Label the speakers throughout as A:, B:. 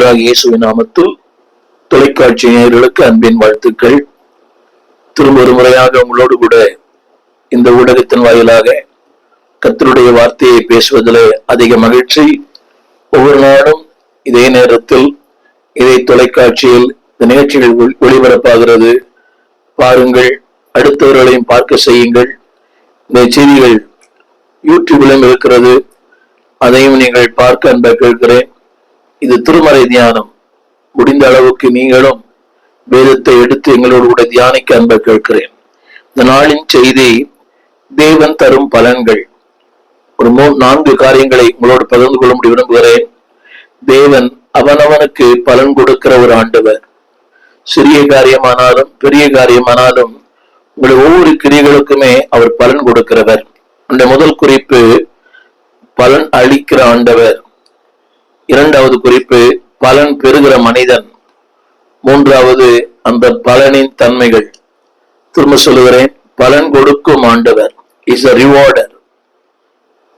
A: கர்த்தராகிய இயேசுவின் நாமத்தில் தொலைக்காட்சி நேயர்களுக்கு அன்பின் வாழ்த்துக்கள். திரும்ப ஒரு முறையாக உங்களோடு கூட இந்த ஊடகத்தின் வாயிலாக கர்த்தருடைய வார்த்தையை பேசுவதில் அதிக மகிழ்ச்சி. ஒவ்வொரு நாளும் இதே நேரத்தில் இதே தொலைக்காட்சியில் இந்த நிகழ்ச்சிகள் ஒளிபரப்பாகிறது. பாருங்கள், அடுத்தவர்களையும் பார்க்க செய்யுங்கள். இந்த செய்திகள் யூடியூபிலும் இருக்கிறது, அதையும் நீங்கள் பார்க்க அன்பை கேட்கிறேன். இது திருமறை தியானம். முடிந்த அளவுக்கு நீங்களும் வேதத்தை எடுத்து எங்களோடு கூட தியானிக்க அன்பை கேட்கிறேன். இந்த நாளின் செய்தி தேவன் தரும் பலன்கள். ஒரு 4 காரியங்களை உங்களோடு பகிர்ந்து கொள்ள விரும்புகிறேன். தேவன் அவனவனுக்கு பலன் கொடுக்கிற ஒரு ஆண்டவர். சிறிய காரியமானாலும் பெரிய காரியமானாலும் உங்களுடைய ஒவ்வொரு கிரியைகளுக்குமே அவர் பலன் கொடுக்கிறவர். அந்த முதல் குறிப்பு பலன் அளிக்கிற ஆண்டவர். இரண்டாவது குறிப்பு பலன் பெறுகிற மனிதன். மூன்றாவது அந்த பலனின் தன்மைகள். திரும்ப சொல்லுகிறேன், பலன் கொடுக்கும் ஆண்டவர் இஸ் a rewarder.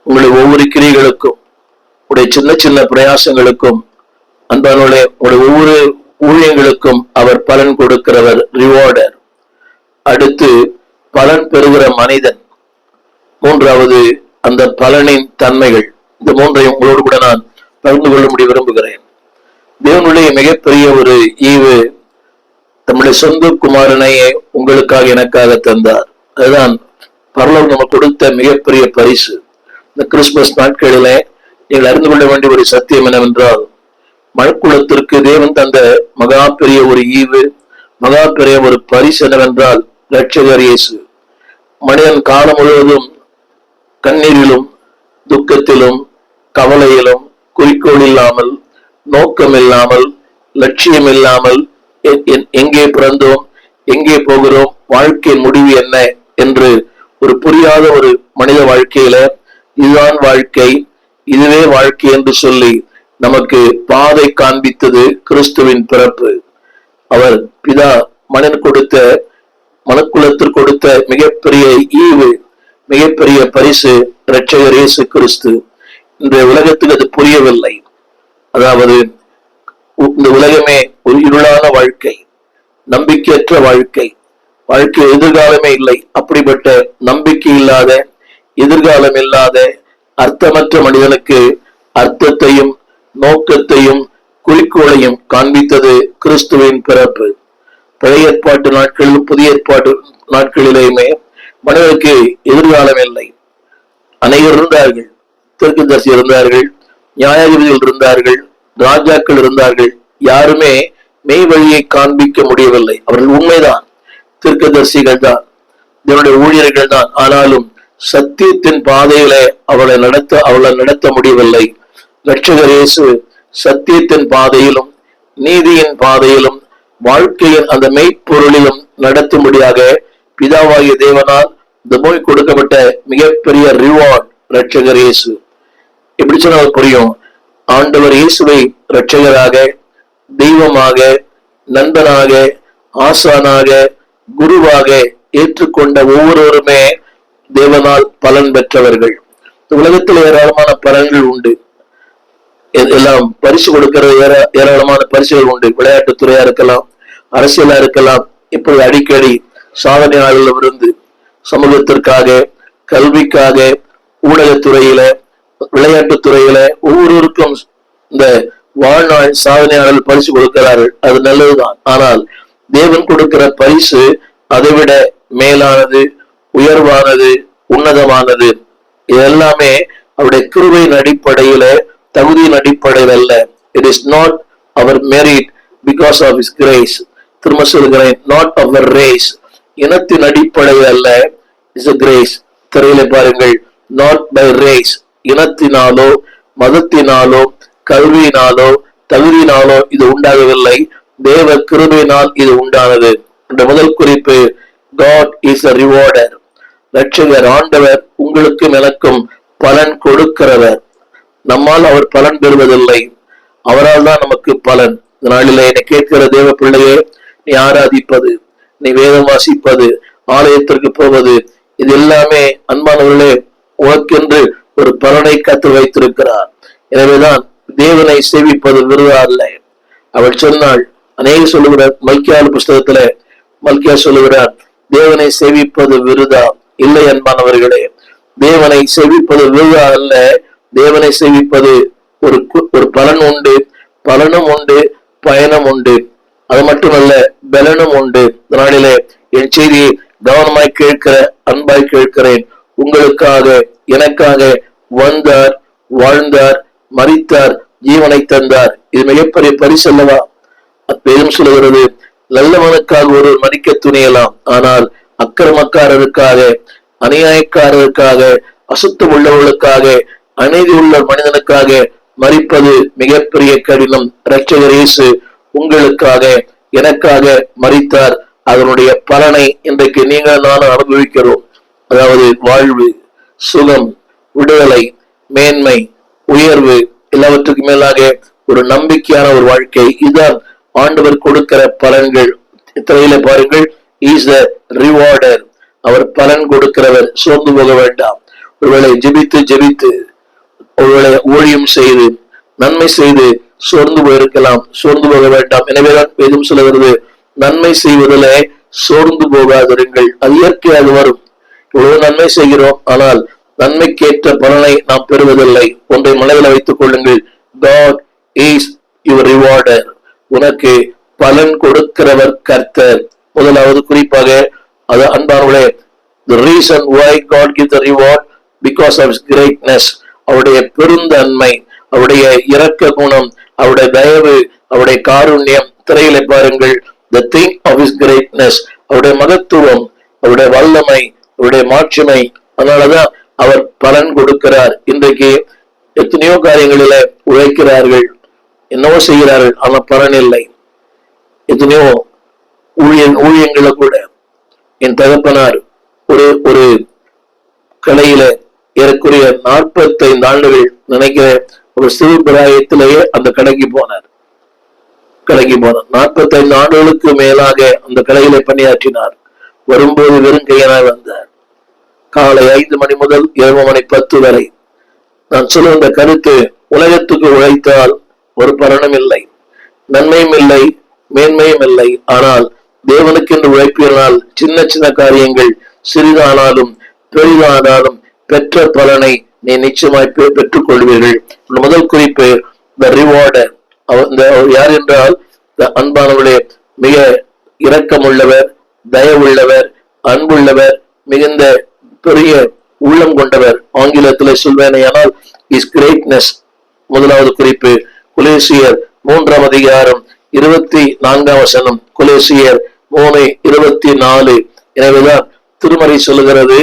A: உங்களுடைய ஒவ்வொரு கிரியைகளுக்கும், உங்களுடைய சின்ன சின்ன பிரயாசங்களுக்கும், அன்பானவர்களே, உங்களுடைய ஒவ்வொரு ஊழியங்களுக்கும் அவர் பலன் கொடுக்கிறவர், ரிவார்டர். அடுத்து பலன் பெறுகிற மனிதன். மூன்றாவது அந்த பலனின் தன்மைகள். இந்த மூன்றையும் உங்களோடு கூட நான் பகிர்ந்து கொள்ள விரும்புகிறேன். தேவனுடைய மிகப்பெரிய ஒரு ஈவு நம்முடைய சொந்த குமாரனையே உங்களுக்காக எனக்காக தந்தார். அதுதான் பரலோகம் நமக்கு கொடுத்த மிகப்பெரிய பரிசு. இந்த கிறிஸ்துமஸ் நாட்களிலே நீங்கள் அறிந்து கொள்ள வேண்டிய ஒரு சத்தியம் என்னவென்றால், மனுக்குலத்திற்கு தேவன் தந்த மகா பெரிய ஒரு ஈவு, மகா பெரிய ஒரு பரிசு என்னவென்றால் இரட்சகர் இயேசு. மனிதன் காலம் முழுவதும் கண்ணீரிலும் துக்கத்திலும் கவலையிலும் குறிக்கோள் இல்லாமல், நோக்கம் இல்லாமல், லட்சியம் இல்லாமல், எங்கே பிறந்தோம், எங்கே போகிறோம், வாழ்க்கையின் முடிவு என்ன என்று ஒரு புரியாத ஒரு மனித வாழ்க்கையில இதுதான் வாழ்க்கை, இதுவே வாழ்க்கை என்று சொல்லி நமக்கு பாதை காண்பித்தது கிறிஸ்துவின் பிறப்பு. அவர் பிதா மனுக்குலத்திற்கு கொடுத்த மிகப்பெரிய ஈவு, மிகப்பெரிய பரிசு இரட்சகர் இயேசு கிறிஸ்து. இன்றைய உலகத்துக்கு அது புரியவில்லை. அதாவது இந்த உலகமே ஒரு இருளான வாழ்க்கை, நம்பிக்கையற்ற வாழ்க்கை, எதிர்காலமே இல்லை. அப்படிப்பட்ட நம்பிக்கை இல்லாத, எதிர்காலம் இல்லாத, அர்த்தமற்ற மனிதனுக்கு அர்த்தத்தையும் நோக்கத்தையும் குறிக்கோளையும் காண்பித்தது கிறிஸ்துவின் பிறப்பு. பழைய ஏற்பாட்டு நாட்களிலும் புதிய ஏற்பாட்டு நாட்களிலேயுமே மனிதனுக்கு எதிர்காலம் இல்லை. அனைவரும் இருந்தார்கள். தீர்க்கதரிசி இருந்தார்கள், நியாயாதிபதிகள் இருந்தார்கள், ராஜாக்கள் இருந்தார்கள். யாருமே மெய் வழியை காண்பிக்க முடியவில்லை. அவர்கள் உண்மைதான், தீர்க்கதரிசிகள் தான், இதனுடைய ஊழியர்கள் தான். ஆனாலும் சத்தியத்தின் பாதையில அவளை நடத்த முடியவில்லை. இரட்சகர் இயேசு சத்தியத்தின் பாதையிலும் நீதியின் பாதையிலும் வாழ்க்கையின் அந்த மெய்ப்பொருளிலும் நடத்தும்படியாக பிதாவாகிய தேவனால் இந்த பூமி கொடுக்கப்பட்ட மிகப்பெரிய ரிவார்ட் இரட்சகர் இயேசு. எப்படி சொன்னால் புரியும்? ஆண்டவர் இயேசுவை இரட்சகராக, தெய்வமாக, நண்பனாக, ஆசானாக, குருவாக ஏற்றுக்கொண்ட ஒவ்வொருவருமே தேவனால் பலன் பெற்றவர்கள். உலகத்தில் ஏராளமான பலன்கள் உண்டு. எல்லாம் பரிசு கொடுக்கிறது, ஏராளமான பரிசுகள் உண்டு. விளையாட்டுத்துறையா இருக்கலாம், அரசியலா இருக்கலாம். இப்படி அடிக்கடி சாதனையாளர்கள் இருந்து சமூகத்திற்காக, கல்விக்காக, ஊடகத்துறையில, விளையாட்டுத்துறையில ஒவ்வொருவருக்கும் இந்த வாழ்நாள் சாதனையாளர்கள் பரிசு கொடுக்கிறார்கள். அது நல்லதுதான். ஆனால் தேவன் கொடுக்கிற பரிசு அதைவிட மேலானது, உயர்வானது, உன்னதமானது. இது எல்லாமே அவருடைய கிருபையின் அடிப்படையில, தகுதியின் அடிப்படையில் அல்ல. It is not our merit because of his grace. திரும்ப சொல்கிறேன், நாட் அவர் ரேஸ். இனத்தின் அடிப்படையில் அல்ல, இஸ் a கிரேஸ். திரையில பாருங்கள், நாட் பை ரேஸ். இனத்தினாலோ, மதத்தினாலோ, கல்வியினாலோ, தகுதியினாலோ இது உண்டாகவில்லை. தேவ கிருபையினால் இது உண்டானது. இந்த முதல் குறிப்பு, God is a rewarder. இரட்சகர் ஆண்டவர் உங்களுக்கும் எனக்கும் பலன் கொடுக்கிறவர். நம்மால் அவர் பலன் பெறுவதில்லை, அவரால் தான் நமக்கு பலன். இந்த நாளிலே என்னை கேட்கிற தேவ பிள்ளையே, நீ ஆராதிப்பது, நீ வேதம் வாசிப்பது, ஆலயத்திற்கு போவது, இது எல்லாமே அன்பானவர்களே உனக்கென்று ஒரு பலனை கத்து வைத்திருக்கிறார். எனவேதான் தேவனை சேவிப்பது விருதா அல்ல. அவள் சொன்னாள். அநேக சொல்லுகிறார் மல்கியால் புஸ்தகத்துல மல்கியா சொல்லுகிறார், தேவனை சேவிப்பது விருதா இல்லை அன்பானவர்களே. தேவனை சேவிப்பது விருதா அல்ல. தேவனை சேவிப்பது ஒரு பலன் உண்டு, பலனும் உண்டு, பயணம் உண்டு. அது மட்டுமல்ல, பலனும் உண்டு. நாளிலே என் செய்தியை கவனமாய் கேட்கிற அன்பாய் கேட்கிறேன். உங்களுக்காக எனக்காக வந்தார், வாழ்ந்தார், மரித்தார், ஜீவனை தந்தார். இது மிகப்பெரிய பரிசல்லவா? வேதம் சொல்லுகிறது, நல்லவனுக்காக ஒரு மரிக்க துணியலாம், ஆனால் அக்கிரமக்காரருக்காக, அநியாயக்காரருக்காக, அசுத்தம் உள்ளவர்களுக்காக, அநீதி உள்ள மனிதனுக்காக மரிப்பது மிகப்பெரிய கடினம். இரட்சகர் இயேசு உங்களுக்காக எனக்காக மரித்தார். அதனுடைய பலனை இன்றைக்கு நீங்கள் நானும் அனுபவிக்கிறோம். அதாவது வாழ்வு, சுகம், விடுதலை, மேன்மை, உயர்வு, எல்லாவற்றுக்கு மேலாக ஒரு நம்பிக்கையான ஒரு வாழ்க்கை. இதுதான் ஆண்டவர் கொடுக்கிற பலன்கள். திரையில பாருங்கள், இஸ் த ரிவார்டர். அவர் பலன் கொடுக்கிறவர். சோர்ந்து போக வேண்டாம். ஒருவேளை ஜெபித்து ஒருவேளை ஊழியம் செய்து நன்மை செய்து சோர்ந்து போயிருக்கலாம். சோர்ந்து போக வேண்டாம். எனவேதான் வேதம் சொல்லுகிறது, நன்மை செய்வதில் சோர்ந்து போகாதிருங்கள். அது இயற்கையாக வரும். இவ்வளவு நன்மை செய்கிறோம், ஆனால் நன்மைக்கேற்ற பலனை நாம் பெறுவதில்லை. ஒன்றை மனதில் வைத்துக் கொள்ளுங்கள், God is your rewarder. உனக்கு பலன் கொடுக்கிறவர் கர்த்தர். முதலாவது குறிப்பாக அது அன்பானவர்களே, the reason why God gives the reward because of his greatness. அவருடைய பெருந்தன்மை, அவருடைய இரக்க குணம், அவருடைய தயவு, அவருடைய காருண்யம். திரையிலே பாருங்கள், the thing of his greatness. அவருடைய மகத்துவம், அவருடைய வல்லமை, அவருடைய மாட்சிமை. அதனாலதான் அவர் பலன் கொடுக்கிறார். இன்றைக்கு எத்தனையோ காரியங்களில உழைக்கிறார்கள், என்னவோ செய்கிறார்கள், ஆனால் பலன் இல்லை. எத்தனையோ ஊழியங்களை கூட என் தகப்பனார் ஒரு கலையில ஏறக்குறைய 45 ஆண்டுகள் நினைக்கிற ஒரு சிறு பிராயத்திலேயே அந்த கடைக்கு போனார். 45 ஆண்டுகளுக்கு மேலாக அந்த கலையில பணியாற்றினார். வரும்போது வெறும் கையனாய் வந்தார். காலை 5 மணி முதல் இரவு மணி 10 வரை. நான் சொல்ல இந்த கருத்து, உலகத்துக்கு உழைத்தால் ஒரு பலனும் இல்லை, நன்மையும் இல்லை, மேன்மையும் இல்லை. ஆனால் தேவனுக்கு என்று உழைப்பினால் சின்ன சின்ன காரியங்கள் சிறிதானாலும் பெரிதானாலும் பெற்ற பலனை நீ நிச்சயமாய் பெற்றுக் கொள்வீர்கள். முதல் குறிப்பு, த ரிவார்டர். யார் என்றால், அன்பானவர்களே, மிக இரக்கமுள்ளவர், தயவுள்ளவர், அன்புள்ளவர், மிகுந்த பெரிய உள்ளம் கொண்டவர். ஆங்கிலத்தில் சொல்வேனையானால் இஸ் கிரேட்னஸ். முதலாவது குறிப்பு கொலோசியர் 3ஆம் அதிகாரம் 24ஆம் வசனம். கொலோசியர் 3:24. எனவேதான் திருமறை சொல்லுகிறது,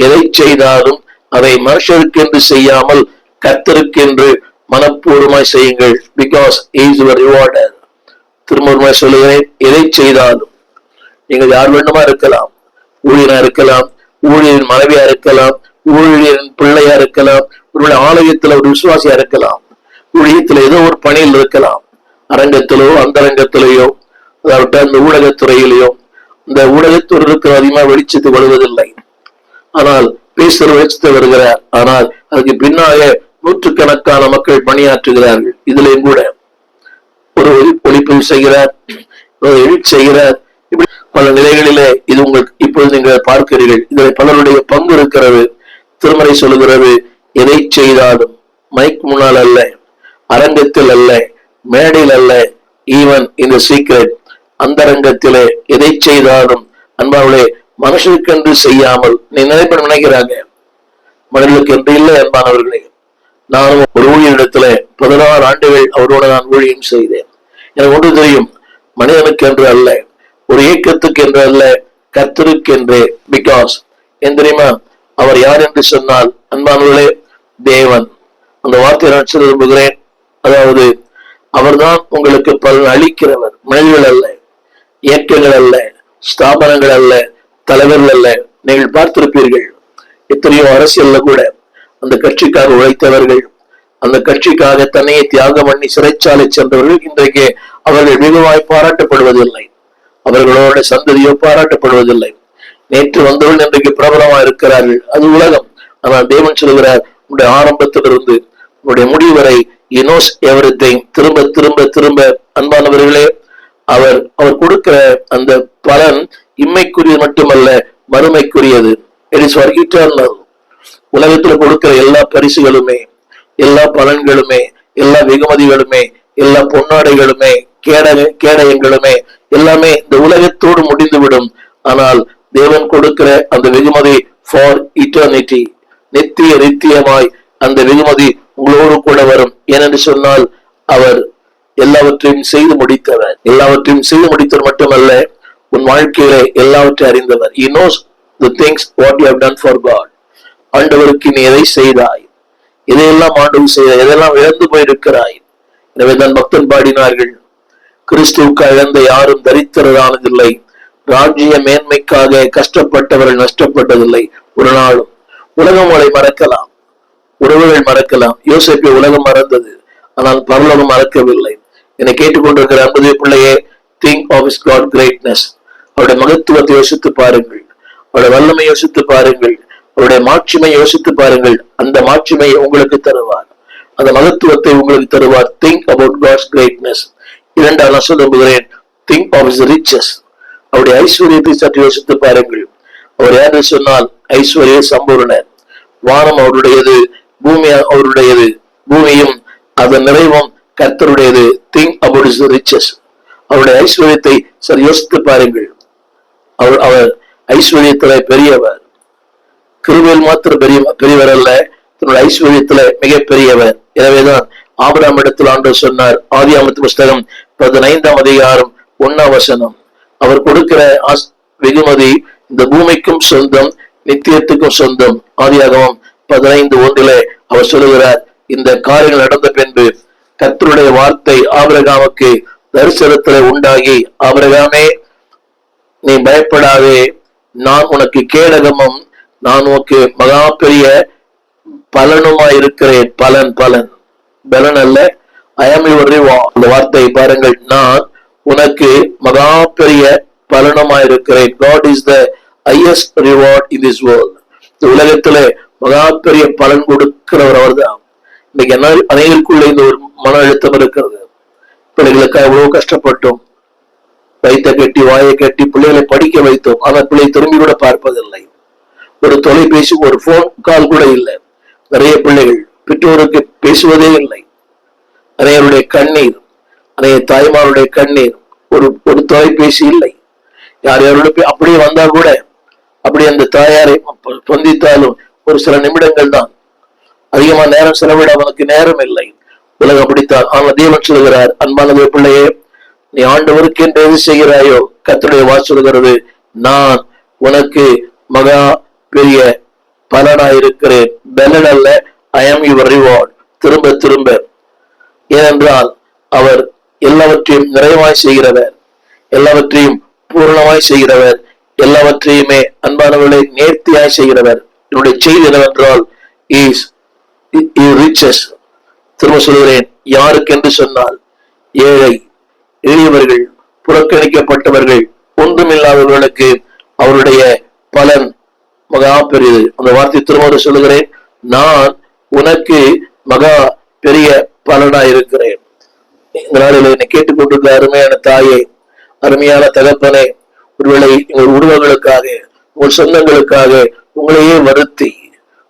A: எதை செய்தாலும் அதை மனுஷருக்கென்று செய்யாமல் கர்த்தருக்கென்று மனப்பூர்வமாய் செய்யுங்கள். Because is your rewarder. திருமணமாய் சொல்லுகிறேன், எதை செய்தாலும் நீங்கள் யார் வேண்டுமா இருக்கலாம். ஊழியனா இருக்கலாம், ஊழியரின் மனைவியா இருக்கலாம், ஊழியரின் பிள்ளையா இருக்கலாம், ஒரு ஆலயத்துல ஒரு விசுவாசியா இருக்கலாம், ஊழியத்துல ஏதோ ஒரு பணியில் இருக்கலாம், அரங்கத்திலோ அந்தரங்கத்திலேயோ, அதாவது அந்த ஊடகத்துறையிலேயோ. இந்த ஊடகத்துறை இருக்கிற அதிகமா வெளிச்சத்து வருவதில்லை, ஆனால் பேசுற வெளிச்சத்தை வருகிறார். ஆனால் அதுக்கு பின்னாக நூற்றுக்கணக்கான மக்கள் பணியாற்றுகிறார்கள். இதுலயும் கூட ஒரு ஒளிப்பதிவு செய்கிறார், எடிட் செய்கிறார். இப்படி பல நிலைகளிலே இது உங்களுக்கு இப்பொழுது நீங்கள் பார்க்கிறீர்கள். இதில் பலருடைய பங்கு இருக்கிறது. திருமறை சொல்லுகிறது, எதை செய்தாலும் மைக் முன்னால் அல்ல, அரங்கத்தில் அல்ல, மேடையில் அல்ல, ஈவன் இந்த சீக்ரெட் அந்தரங்கத்திலே எதை செய்தாலும் அன்பானவர்களே, மனுஷனுக்கென்று செய்யாமல். நீ நினைக்கிறாங்க மனிதனுக்கு என்று இல்லை. அன்பானவர்களே, நானும் ஒரு ஊழியரிடத்துல 16 ஆண்டுகள் அவரோட நான் ஊழியம் செய்தேன். எனக்கு ஒன்று தெரியும், மனிதனுக்கு என்று அல்ல, ஒரு இயக்கத்துக்கு என்று அல்ல, கர்த்தருக்கு என்று. பிகாஸ் ஏன் தெரியுமா? அவர் யார் என்று சொன்னால், அன்பானவர்களே, தேவன். அந்த வார்த்தையை நான் சொல்ல விரும்புகிறேன். அதாவது அவர்தான் உங்களுக்கு பலன் அளிக்கிறவர், மனிதர்கள் அல்ல, இயக்கங்கள் அல்ல, ஸ்தாபனங்கள் அல்ல, தலைவர்கள் அல்ல. நீங்கள் பார்த்திருப்பீர்கள், எத்தனையோ அரசியல்ல கூட அந்த கட்சிக்காக உழைத்தவர்கள், அந்த கட்சிக்காக தன்னையை தியாகம் பண்ணி சிறைச்சாலை சென்றவர்கள் இன்றைக்கு அவர்கள் மிகுவாய் பாராட்டப்படுவதில்லை, அவர்களோட சந்ததியோ பாராட்டப்படுவதில்லை. நேற்று வந்தவர்கள் இன்றைக்கு பிரபலமா இருக்கிறார்கள். அது உலகம். ஆனால் தேவன் சொல்கிறார், உங்களுடைய ஆரம்பத்திலிருந்து உங்களுடைய முடிவு வரை, he knows everything. திரும்ப திரும்ப திரும்ப அன்பானவர்களே, அவர் கொடுக்கிற அந்த பலன் இம்மைக்குரியது மட்டுமல்ல, மறுமைக்குரியது. It is for eternal. உலகத்துல கொடுக்கிற எல்லா பரிசுகளுமே, எல்லா பலன்களுமே, எல்லா வெகுமதிகளுமே, எல்லா பொன்னாடைகளுமே, கேடயங்களுமே எல்லாமே இந்த உலகத்தோடு முடிந்துவிடும். ஆனால் தேவன் கொடுக்கிற அந்த வெகுமதி ஃபார் இட்டர்னிட்டி, நித்தியமாய் அந்த வெகுமதி உங்களோடு கூட வரும். ஏனென்று சொன்னால் அவர் எல்லாவற்றையும் செய்து முடித்தவர். எல்லாவற்றையும் செய்து முடித்தவர் மட்டுமல்ல, உன் வாழ்க்கையில எல்லாவற்றையும் அறிந்தவர். He knows the things what you have done for God. ஆண்டவருக்கு நீ எதை செய்தாய், எதையெல்லாம் ஆண்டவர் செய்தாய், எதெல்லாம் இழந்து போயிருக்கிறாய். எனவே தான் பக்தன் பாடினார்கள், கிறிஸ்துவுக்கு இழந்த யாரும் தரித்திரரானதில்லை, ராஜ்ய மேன்மைக்காக கஷ்டப்பட்டவர்கள் நஷ்டப்பட்டதில்லை. ஒரு நாளும் உலகம் அவளை மறக்கலாம், உறவுகள் மறக்கலாம். யோசேப்பை உலகம் மறந்தது, ஆனால் பரலோகம் மறக்கவில்லை. என்னை கேட்டுக்கொண்டிருக்கிற அன்புடைய பிள்ளையே, think of his God greatness. அவருடைய மகத்துவத்தை யோசித்து பாருங்கள், அவருடைய வல்லமை யோசித்து பாருங்கள், அவருடைய மாட்சிமை யோசித்து பாருங்கள். அந்த மாட்சிமையை உங்களுக்கு தருவார், அந்த மகத்துவத்தை உங்களுக்கு தருவார். Think about God's greatness. இரண்டாவது நான் சொல்லுகிறேன், திங்க் ஆஃப் ஹிஸ் ரிச்சஸ். அவருடைய ஐஸ்வர்யத்தை சற்று யோசித்து பாருங்கள். அவர் யாரு சொன்னால் ஐஸ்வர்ய சம்பூர்ணர். வானம் அவருடையது, பூமி அவருடையது, பூமியும் அதன் நிறைவும் கர்த்தருடையது. Think about his riches. அவருடைய ஐஸ்வர்யத்தை சரி யோசித்து பாருங்கள். அவர் ஐஸ்வர்யத்துல பெரியவர், கிருபையில் மாத்திரம் பெரியவர் அல்ல, தன்னுடைய ஐஸ்வர்யத்துல மிக பெரியவர். எனவேதான் ஆபிரகாம் இடத்தில் ஆண்டவர் சொன்னார், ஆதியாகமத்தின் புஸ்தகம் 15ஆம் அதிகாரம் 1ஆம் வசனம், அவர் கொடுக்கிற வெகுமதி இந்த பூமிக்கும் சொந்தம், நித்தியத்துக்கும் சொந்தம். ஆதியாகமம் 15:1 அவர் சொல்லுகிறார், இந்த காரியங்கள் நடந்த பின்பு கர்த்தருடைய வார்த்தை ஆபிரகாமுக்கு தரிசனத்திலே உண்டாகி, ஆபிரகாமே நீ பயப்படாதே, நான் உனக்கு கேடகமும் நான் உனக்கு மகா பெரிய பலனுமாய் இருக்கிறேன். பலன் பலன் அல்ல, ஐ ஆம் யுவர் ரிவார்ட். அந்த வார்த்தையை பாருங்கள், நான் உனக்கு மகா பெரிய பலனுமாய் இருக்கிறேன். God is the highest reward in this world. இந்த உலகத்துல மகா பெரிய பலன் கொடுக்கிறவர் அவர் தான். இன்னைக்கு அனைவருக்குள்ள இந்த ஒரு மன அழுத்தம் இருக்கிறது. பிள்ளைகளுக்காக எவ்வளவு கஷ்டப்பட்டோம், வயிற்ற கட்டி வாயை கட்டி பிள்ளைகளை படிக்க வைத்தோம். ஆனால் பிள்ளை திரும்பி கூட பார்ப்பதில்லை. ஒரு தொலைபேசி, ஒரு போன் கால் கூட இல்லை. நிறைய பிள்ளைகள் பெற்றோருக்கு பேசுவதே இல்லை. அனைவருடைய கண்ணீர், அனைய தாய்மாருடைய கண்ணீர். ஒரு தொலைபேசி இல்லை. யாரோட அப்படியே வந்தா கூட அப்படி அந்த தாயாரை சந்தித்தாலும் ஒரு சில நிமிடங்கள் தான், அதிகமா நேரம் செலவிட அவனுக்கு நேரம் இல்லை. உலகம் அப்படித்தான். ஆனால் தேவன் சொல்கிறார், அன்பானது பிள்ளையே, நீ ஆண்டவருக்கு என்று எது செய்கிறாயோ கர்த்தருடைய வார்த்தை சொல்கிறது, நான் உனக்கு மகா பெரிய பலனாயிருக்கிறேன். பலன் அல்ல, ஐ ஆம் யுவர் ரிவார்ட். திரும்ப ஏனென்றால் அவர் எல்லாவற்றையும் நிறைவாய் செய்கிறவர், எல்லாவற்றையும் பூர்ணமாய் செய்கிறவர், எல்லாவற்றையுமே அன்பானவர்களை நேர்த்தியாய் செய்கிறவர். என்னுடைய செய்தி என்னவென்றால், இஸ் ரிச்சஸ். திரும்ப சொல்கிறேன், யாருக்கு என்று சொன்னால் ஏழை, எளியவர்கள், புறக்கணிக்கப்பட்டவர்கள், ஒன்றுமில்லாதவர்களுக்கு அவருடைய பலன் மகா பெரியது. அந்த வார்த்தை திரும்ப சொல்லுகிறேன், நான் உனக்கு மகா பெரிய பலனாய் இருக்கிறேன். இந்த நாளில் என்னை கேட்டுக்கொண்டிருக்கிற அருமையான தாயே, அருமையான தகப்பனே, ஒருவேளை உங்கள் உருவங்களுக்காக, உங்கள் சொந்தங்களுக்காக உங்களையே வருத்தி,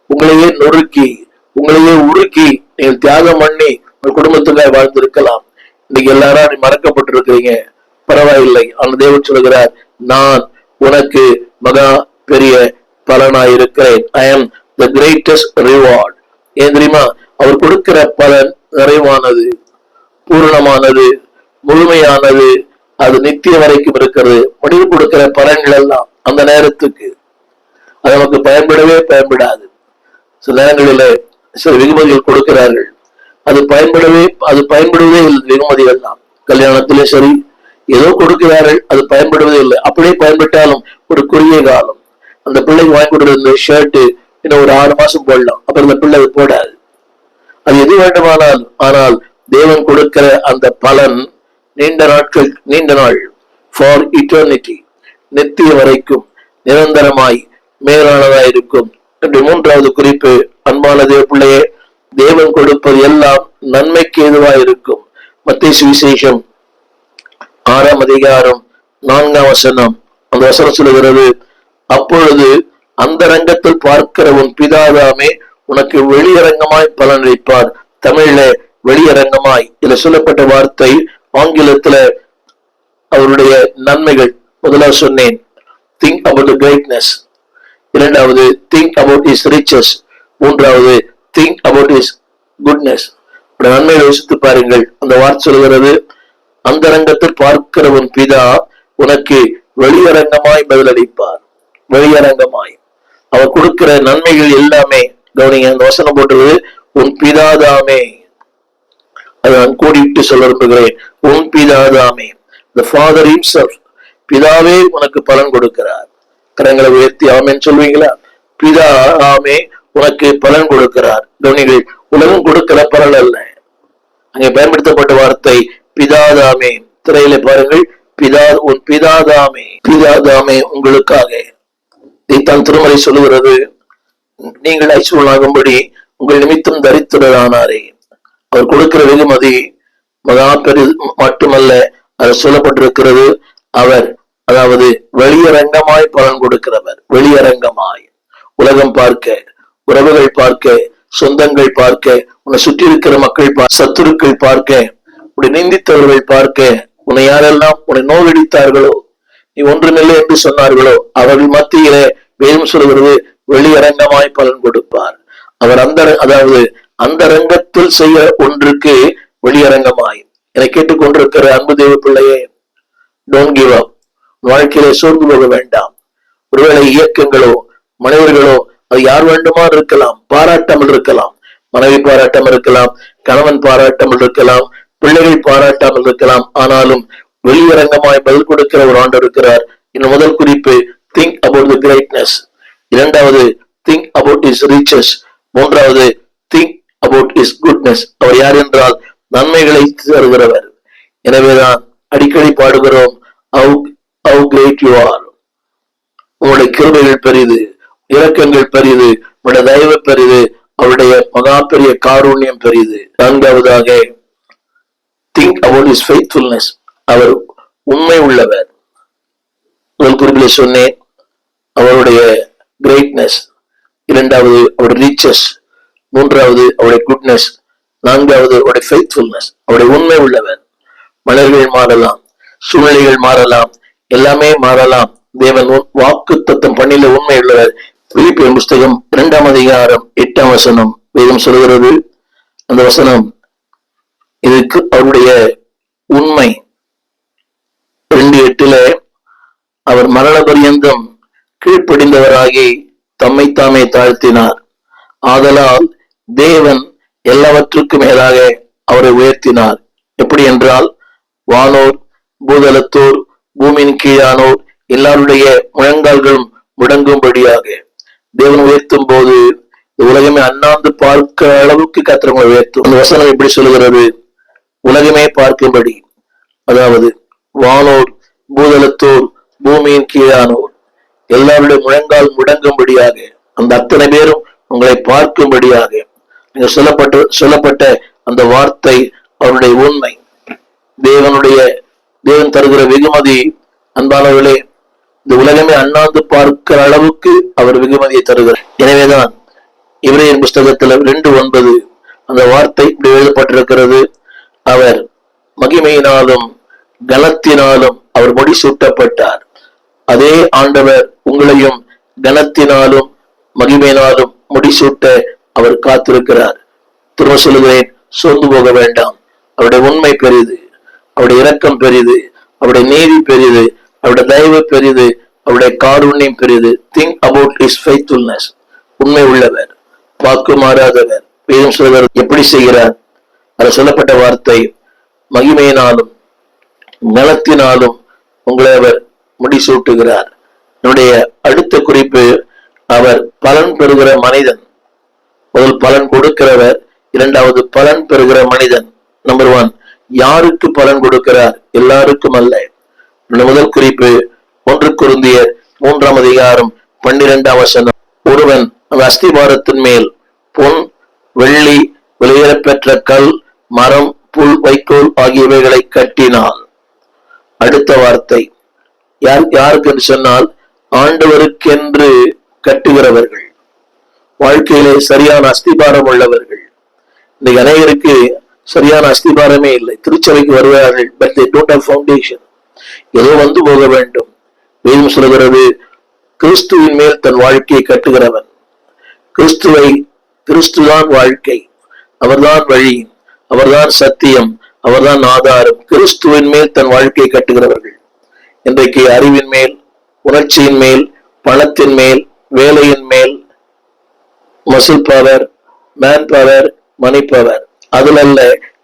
A: உங்களையே நொறுக்கி, உங்களையே உருக்கி நீங்கள் தியாகம் பண்ணி உங்கள் குடும்பத்துக்காக வாழ்ந்திருக்கலாம். இன்னைக்கு எல்லாரும் மறக்கப்பட்டிருக்கிறீங்க, பரவாயில்லை. அந்த தேவன் சொல்கிறார், நான் உனக்கு மகா பெரிய பலனாய் இருக்கிறேன். ஐ ஆம் த கிரேட்டஸ்ட் ரிவார்ட். ஏன் தெரியுமா? அவர் கொடுக்கிற பலன் நிறைவானது, பூரணமானது, முழுமையானது, அது நித்திய வரைக்கும் இருக்கிறது. முடிவு கொடுக்கிற பலன்கள் எல்லாம் அந்த நேரத்துக்கு அது நமக்கு பயன்படாது. சில நேரங்களில் சில வெகுமதிகள் கொடுக்கிறார்கள், அது பயன்படுவதே இல்லை. வெகுமதிகள் தான் கல்யாணத்திலே சரி, ஏதோ கொடுக்கிறார்கள், அது பயன்படுவதே இல்லை. அப்படியே பயன்பட்டாலும் ஒரு குறுகிய காலம். அந்த பிள்ளைக்கு வாங்கி கொடுத்த ஷர்ட் இன்னும் ஒரு 6 மாசம் போடலாம், அப்புறம் அந்த பிள்ளை போடாது. அது எது வேண்டுமானால். ஆனால் தேவன் கொடுக்கிற அந்த பலன் நீண்ட நாள், ஃபார் இட்டர்னிட்டி, நித்திய வரைக்கும் நிரந்தரமாய் மேலானதாய் இருக்கும். என்று 3வது குறிப்பு, அன்பான தேவ பிள்ளையே, தேவன் கொடுப்பது எல்லாம் நன்மைக்கு ஏதுவாய் இருக்கும். மத்தேயு சுவிசேஷம் 6ஆம் அதிகாரம் 4ஆம் வசனம். அந்த வசனம் சொல்லுகிறது, அப்பொழுது அந்த ரங்கத்தில் பார்க்கிற உன் பிதாதாமே உனக்கு வெளியரங்கமாய் பலனளிப்பார். தமிழ்ல வெளியரங்கமாய் இதுல சொல்லப்பட்ட வார்த்தை, ஆங்கிலத்துல அவருடைய நன்மைகள். முதலாவது சொன்னேன், think about the greatness. இரண்டாவது, think about his riches. மூன்றாவது, think about his goodness. நன்மையை யோசித்து பாருங்கள். அந்த வார்த்தை சொல்கிறது, அந்த ரங்கத்தில் பார்க்கிற உன் பிதா உனக்கு வெளியரங்கமாய் பதிலளிப்பார். வெளியரங்கமாய் அவர் கொடுக்கிற நன்மைகள் எல்லாமே கவனிங்க. அந்த வசனம் போட்டுறது, உன் பிதாதாமே. அதை நான் கூடிட்டு சொல்ல விரும்புகிறேன், உன் பிதாதாமே. The Father himself, பிதாவே உனக்கு பலன் கொடுக்கிறார். கரங்களை உயர்த்தி ஆமேன்னு சொல்வீங்களா? பிதா ஆமே உனக்கு பலன் கொடுக்கிறார். கவனிகள், உலகம் கொடுக்கிற பலன் அல்ல. அங்கே பயன்படுத்தப்பட்ட வார்த்தை பிதாதாமே. திரையில பாருங்கள், பிதா உன் பிதாதாமே. பிதாதாமே உங்களுக்காக. இதைத்தான் திருமறை சொல்லுகிறது, நீங்கள் ஐஸ்வர்யமாகும்படி உங்கள் நிமித்தம் தரித்திரரானாரே. அவர் கொடுக்கிற வெகுமதி மகா பெரு மட்டுமல்ல, அது சொல்லப்பட்டிருக்கிறது, அவர் அதாவது வெளியரங்கமாய் பலன் கொடுக்கிறவர். வெளியரங்கமாய் உலகம் பார்க்க, உறவுகள் பார்க்க, சொந்தங்கள் பார்க்க, உன்னை சுற்றி இருக்கிற மக்கள் சத்துருக்கள் பார்க்க, உன்னை நிந்தித்தவர்கள் பார்க்க, உன்னை யாரெல்லாம் உன்னை நோயடித்தார்களோ, நீ ஒன்றுமில்லை என்று சொன்னார்களோ, அவர்கள் மத்தியிலே வேதம் சொல்கிறது வெளியரங்கமாய் பலன் கொடுப்பார். அவர் அதாவது அந்த ரங்கத்தில் செய்ய ஒன்றுக்கு வெளியரங்கமாய். என்னை கேட்டுக்கொண்டிருக்கிற அன்பு தேவ பிள்ளையே, டோன்ட் கிவ் அப். வாழ்க்கையிலே சோர்ந்து போக வேண்டாம். ஒருவேளை இயக்கங்களோ மனிதர்களோ அது யார் வேண்டுமா இருக்கலாம், பாராட்டாமல் இருக்கலாம். மனைவி பாராட்டாமல் இருக்கலாம், கணவன் பாராட்டாமல் இருக்கலாம், பிள்ளைகள் பாராட்டாமல் இருக்கலாம். ஆனாலும் வெளியரங்கமாய் பதில் கொடுக்கிற ஒரு ஆண்டு இருக்கிறார். இன்னும் முதல் குறிப்பு, think about the greatness. இரண்டாவது, think about his riches. மூன்றாவது, think about his goodness. அவர் யார் என்றால் நன்மைகளை தருகிறவர். எனவேதான் அடிக்கடி பாடுகிறோம், how great you are. உங்களுடைய கிருபைகள் பெரிது, இரக்கங்கள் பெரிது, உங்களுடைய தயவு பெரிது, அவருடைய மகா பெரிய காருண்யம் பெரிது. நான்காவதாக, think about his faithfulness. அவர் உண்மை உள்ளவர். முதல் குறிப்பிலே சொன்னேன் அவருடைய கிரேட்னஸ், இரண்டாவது அவருடைய ரிச்சஸ், மூன்றாவது அவருடைய குட்னஸ், நான்காவது அவருடைய ஃபெய்த்ஃபுல்னஸ். அவருடைய உண்மை உள்ளவர். மனிதர்கள் மாறலாம், சூழ்நிலைகள் மாறலாம், எல்லாமே மாறலாம். தேவன் வாக்கு தத்தம் பண்ணில உண்மை உள்ளவர். பிலிப்பியர் புஸ்தகம் 2ஆம் அதிகாரம் 8ஆம் வசனம் வேதம் சொல்கிறது. அந்த வசனம் இதுக்கு அவருடைய உண்மை 2:8 அவர் மரண பரியந்தம் கீழ்ப்படிந்தவராகி தம்மை தாமே தாழ்த்தினார். ஆதலால் தேவன் எல்லாவற்றுக்கும் மேலாக அவரை உயர்த்தினார். எப்படி என்றால், வானோர் பூதலத்தோர் பூமியின் கீழானோர் எல்லாருடைய முழங்கால்களும் முடங்கும்படியாக தேவன் உயர்த்தும் போது உலகமே அண்ணாந்து பார்க்க அளவுக்கு கர்த்தரை உயர்த்தும். அந்த வசனம் எப்படி சொல்லுகிறது? உலகமே பார்க்கும்படி, அதாவது வானோர் பூதலத்தோர் பூமியின் கீழானோர் எல்லாருடைய முழங்கால் முடங்கும்படியாக, அந்த அத்தனை பேரும் உங்களை பார்க்கும்படியாக நீங்க சொல்லப்பட்ட அந்த வார்த்தை அவருடைய உண்மை. தேவன் தருகிற வெகுமதி, அன்பானவர்களே, இந்த உலகமே அண்ணாந்து பார்க்கிற அளவுக்கு அவர் வெகுமதியை தருகிறார். எனவேதான் எபிரேயர் புஸ்தகத்துல 2:9 அந்த வார்த்தை இப்படி எழுதப்பட்டிருக்கிறது, அவர் மகிமையினாலும் கனத்தினாலும் அவர் முடிசூட்டப்பட்டார். அதே ஆண்டவர் உங்களையும் கனத்தினாலும் மகிமையினாலும் முடிசூட்ட அவர் காத்திருக்கிறார். திரும்ப சொல்லுகிறேன், சோர்ந்து போக வேண்டாம். அவருடைய உண்மை பெரிது, அவருடைய இரக்கம் பெரிது, அவருடைய நீதி பெரிது, அவருடைய தயவு பெரிது, அவருடைய காருண்யம் பெரிது. Think about his faithfulness. உண்மை உள்ளவர், வாக்கு மாறாதவர். வேதம் சொல்கிறார் எப்படி செய்கிறார்? அது சொல்லப்பட்ட வார்த்தை, மகிமையினாலும் நலத்தினாலும் உங்களை அவர் முடிசூட்டுகிறார். என்னுடைய அடுத்த குறிப்பு, அவர் பலன் பெறுகிற மனிதன். முதல் பலன் கொடுக்கிறவர், இரண்டாவது பலன் பெறுகிற மனிதன். நம்பர் 1, யாருக்கு பலன் கொடுக்கிறார்? எல்லாருக்கும் அல்ல. முதல் குறிப்பு 1 கொரிந்தியர் 3ஆம் அதிகாரம் 12ஆம் வசனம். ஒருவன் அந்த அஸ்திபாரத்தின் மேல் பொன் வெள்ளி விலையேறப்பெற்ற கல் மரம் புல் வைக்கோல் ஆகியவைகளை கட்டினால் அடுத்த வார்த்தை யாருக்கு என்று சொன்னால், ஆண்டவருக்கென்று கட்டுகிறவர்கள், வாழ்க்கையிலே சரியான அஸ்திபாரம் உள்ளவர்கள். இன்னைக்கு அநேகருக்கு சரியான அஸ்திபாரமே இல்லை. திருச்சபைக்கு வருவார்கள், but they don't have foundation. ஏதோ வந்து போக வேண்டும். வேதம் சொல்கிறது, கிறிஸ்துவின் மேல் தன் வாழ்க்கையை கட்டுகிறவன். கிறிஸ்துதான் வாழ்க்கை, அவர்தான் வழி, அவர்தான் சத்தியம், அவர்தான் ஆதாரம். கிறிஸ்துவின் மேல் தன் வாழ்க்கையை கட்டுகிறவர்கள் இன்றைக்கு அறிவின் மேல், உணர்ச்சியின் மேல், பணத்தின் மேல், வேலையின் மேல், muscle power, man power, money power, அதுல அல்ல,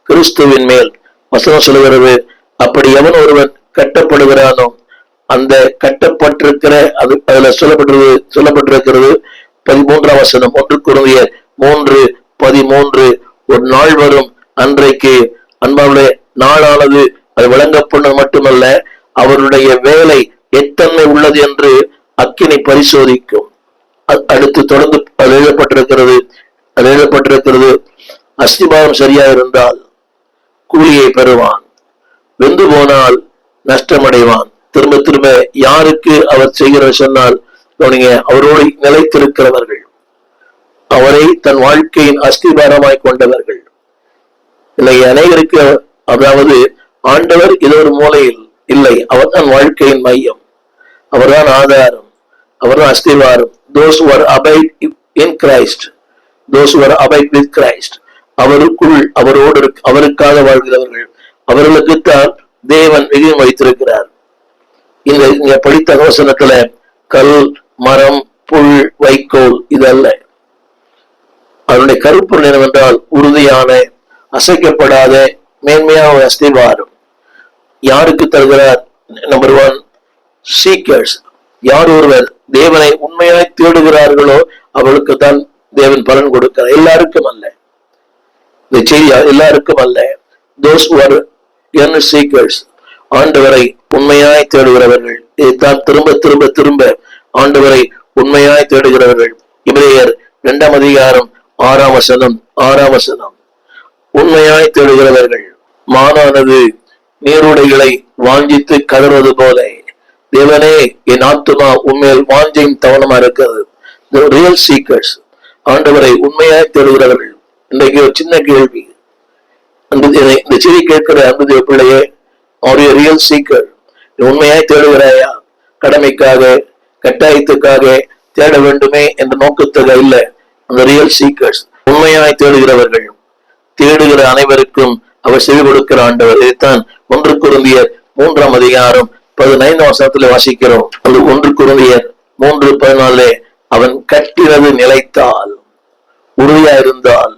A: கிறிஸ்துவின் மேல். வசனம் சொல்லுகிறது, அப்படி எவன் ஒருவன் கட்டப்படுகிறானோ, அந்த கட்டப்பட்டிருக்கிற அதுல சொல்லப்பட்டிருக்கிறது 13ஆம் வசனம், 1 கொரிந்தியர் 3:13, ஒரு நாள் வரும் அன்றைக்கு அன்பாவுடைய நாளானது அது வழங்கப்படும் மட்டுமல்ல, அவருடைய வேலை எத்தன்மை உள்ளது என்று அக்கினி பரிசோதிக்கும். அடுத்து தொடர்ந்து அது எழுதப்பட்டிருக்கிறது, அஸ்திபாரம் சரியா இருந்தால் கூலியை பெறுவான், வெந்து போனால் நஷ்டமடைவான். திரும்ப திரும்ப யாருக்கு அவர் செய்கிற சொன்னால், அவரோடு நிலைத்திருக்கிறவர்கள், அவரை தன் வாழ்க்கையின் அஸ்திபாரமாய் கொண்டவர்கள். இல்லை, அநேகருக்கு அதாவது ஆண்டவர் இது ஒரு மூலையில் இல்லை, அவர்தான் வாழ்க்கையின் மையம், அவர்தான் ஆதாரம், அவர்தான் அஸ்திவாரம். those who are abide in Christ, those who are abide with Christ, அவருக்குள் அவரோடு அவருக்காக வாழ்கிறவர்கள், அவர்களுக்குத்தான் தேவன் விகிதம் வைத்திருக்கிறார். இங்க படித்த வசனத்துல கல், மரம், புல், வைக்கோல் இதல்ல. அவருடைய கருப்பொருள் என்னவென்றால் உறுதியான, அசைக்கப்படாத, மேன்மையான அஸ்திவாரம். யாருக்கு தருகிறார்? Number 1, seekers. யார் ஒருவர் தேவனை உண்மையாய் தேடுகிறார்களோ அவர்களுக்கு தான் தேவன் பலன் கொடுக்கிறார். எல்லாருக்கும் அல்ல, இந்த செய்தி எல்லாருக்கும் அல்ல. those who are earnest seekers, ஆண்டவரை உண்மையாய் தேடுகிறவர்கள். இதைத்தான் திரும்ப திரும்ப திரும்ப ஆண்டவரை உண்மையாய் தேடுகிறவர்கள். எபிரேயர் 2ஆம் அதிகாரம் 6ஆம் வசனம், உண்மையாய் தேடுகிறவர்கள். மானானது நீருடைகளை வாஞ்சித்து கதறுவது போல, தேவனே என் ஆத்துமா உண்மையில் வாஞ்சையின் தவணமா இருக்கிறது. ரியல் சீக்கர்ஸ், ஆண்டவரை உண்மையாய் தேடுகிறவர்கள். இன்றைக்கு ஒரு சின்ன கேள்வி, இந்த செய்தி கேட்கிற அன்பு பிள்ளையே, அவருடைய ரியல் சீக்கர், உண்மையாய் தேடுகிறாயா? கடமைக்காக, கட்டாயத்துக்காக தேட வேண்டுமே என்ற நோக்கத்துக்காக இல்ல. அந்த ரியல் சீக்கர்ஸ், உண்மையாய் தேடுகிறவர்கள். தேடுகிற அனைவருக்கும் அவர் செவி கொடுக்கிற ஆண்டவர். இதைத்தான் 1 கொரிந்தியர் 3ஆம் அதிகாரம் 15ஆம் வசனத்துல வாசிக்கிறோம். அந்த 1 கொரிந்தியர் 3:14, அவன் கட்டினது நிலைத்தால், உறுதியா இருந்தால்,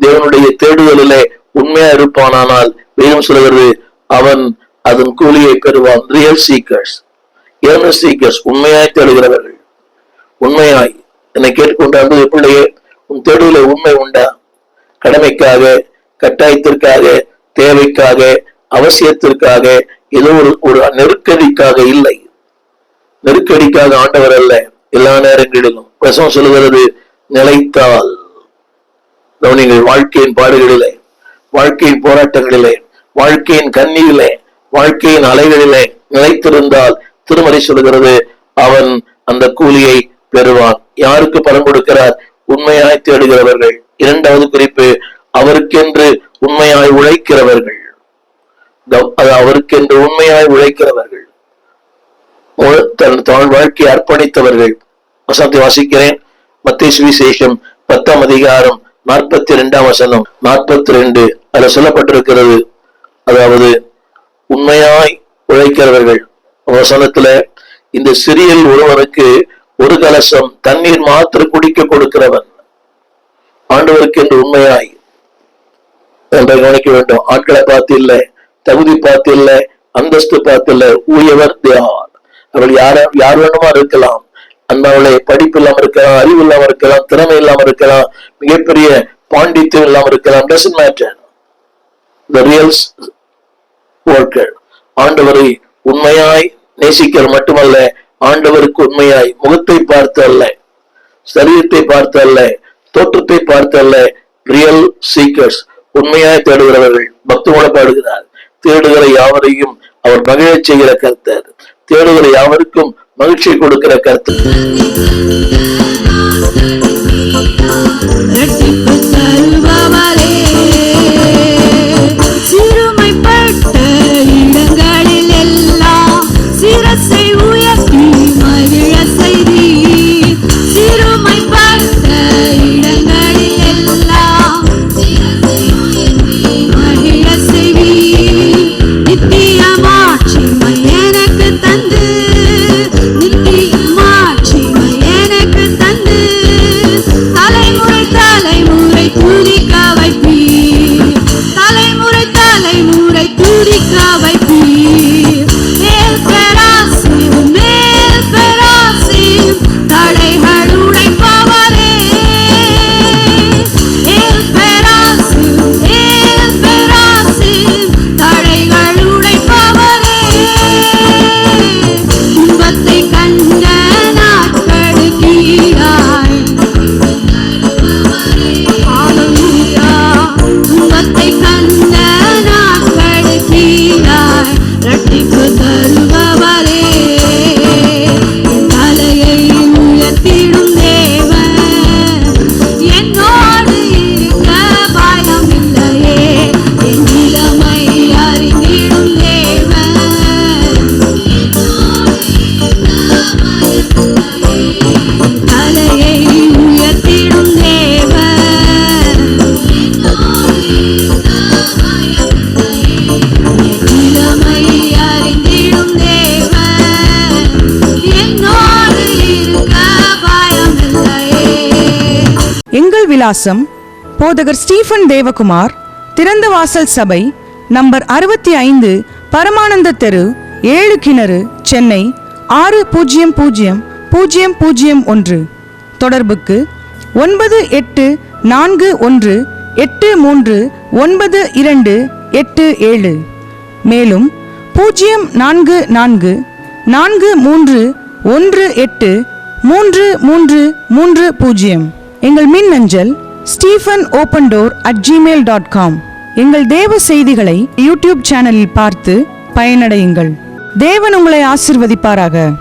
A: தேவனுடைய தேடுதலிலே உண்மையா இருப்பானால், வேதம் சொல்கிறது, அவன் அதன் கூலியை பெறுவான். ரியல் சீக்கர்ஸ், ஏர்னஸ்ட் சீக்கர்ஸ், உண்மையாய் தேடுகிறவர்கள். உண்மையாய் என்னை கேட்டுக்கொண்டாண்டு எப்படியே உன் தேடுதல உண்மை உண்டா? கடமைக்காக, கட்டாயத்திற்காக, தேவைக்காக, அவசியத்திற்காக, ஏதோ ஒரு நெருக்கடிக்காக இல்லை. நெருக்கடிக்காக ஆண்டவர் அல்ல. எல்லா நேரங்களிலும் வசனம் சொல்லுகிறது, நிலைத்தால். நீங்கள் வாழ்க்கையின் பாடுகளிலே, வாழ்க்கையின் போராட்டங்களிலே, வாழ்க்கையின் கண்ணீரிலே, வாழ்க்கையின் அலைகளிலே நிலைத்திருந்தால், திருமறை சொல்லுகிறது, அவன் அந்த கூலியை பெறுவான். யாருக்கு பலன் கொடுக்கிறார்? உண்மையாய் தேடுகிறவர்கள். 2வது குறிப்பு, அவருக்கென்று உண்மையாய் உழைக்கிறவர்கள். அவருக்கென்று உண்மையாய் உழைக்கிறவர்கள், தன் வாழ்க்கையை அர்ப்பணித்தவர்கள். வசனத்தை வாசிக்கிறேன். மத்தேயு சுவிசேஷம் 10ஆம் அதிகாரம் 42ஆம் வசனம், 42. அதுல சொல்லப்பட்டிருக்கிறது, அதாவது உண்மையாய் உழைக்கிறவர்கள். வசனத்துல, இந்த சிறியில் ஒருவனுக்கு ஒரு கலசம் தண்ணீர் மாத்திரம் குடிக்க கொடுக்கிறவன். ஆண்டவருக்கு என்று உண்மையாய் என்று கவனிக்க வேண்டும். ஆட்களை பார்த்து இல்லை, தகுதி பார்த்து இல்லை, அந்தஸ்து பார்த்து இல்லை. ஊயவர் தேவார், அவர்கள் யார் வேணுமா இருக்கலாம். அந்தவளை படிப்பு இல்லாம இருக்கலாம், அறிவு இல்லாம இருக்கலாம், திறமை இல்லாம இருக்கலாம், மிகப்பெரிய பாண்டித்யம் இல்லாம இருக்கலாம். doesn't matter. The real worker, ஆண்டவரை உண்மையாய் நேசிக்கிற மட்டுமல்ல, ஆண்டவருக்கு உண்மையாய் முகத்தை பார்த்து அல்ல, சரீரத்தை பார்த்து அல்ல, தோற்றத்தை பார்த்து அல்ல. ரியல் சீக்கர்ஸ், உண்மையாய் தேடுகிறவர்கள். பக்தோட பாடுகிறார், தேடுகிற யாவரையும் அவர் மகிழச் செய்கிற கர்த்தர். தேடுகிற யாவருக்கும் மகிழ்ச்சி கொடுக்கிற கர்த்தர்.
B: சிறுமைப்பட்ட இடங்களில் எல்லாம் சிரசை உயர்த்தி மகிழ செய்தி. சிறுமைப்பட்ட இடங்களில் எல்லாம் மகிழ செய்தி. நித்திய மாட்சிமை எனக்கு தந்து, நித்திய மாட்சிமை எனக்கு தந்து, தலைமுறை தலைமுறை துதிக்க வைப்பீர், தலைமுறை தலைமுறை துதிக்க வைப்பீர். மேல் பெராசியும் மேல் பெராசியும் தடைகள் உடைப்பவரே. மேல் பெராசியும் மேல் பெராசியும் தடைகள் உடைப்பவரே. துன்பத்தை கண்ட நாட்களுக்கீடாய் துன்பத்தை கண்ட நாட்களுக்கீடாய் இரட்டிப்பு தருபவரே. தலையை உயர்த்திடும் தேவன் என்னோடு இருக்க பயம் இல்லையே. என் நிலைமை அறிந்திடும் தேவன் தலையை உயர்த்திடும் தேவன் நிலைமை அறிந்திடும் தேவன் என்னோடு இருக்க பயம் இல்லையே.
C: எங்கள் விலாசம் போதகர் ஸ்டீஃபன் தேவகுமார், திறந்த வாசல் சபை, நம்பர் 65, பரமானந்த தெரு, 7 கிணறு, சென்னை 600001. தொடர்புக்கு 9841839287. மேலும் 0444183330. எங்கள் மின்னஞ்சல் stephenopendor@gmail.com. எங்கள் தேவ செய்திகளை யூடியூப் சேனலில் பார்த்து பயனடையுங்கள். தேவன் உங்களை ஆசிர்வதிப்பாராக.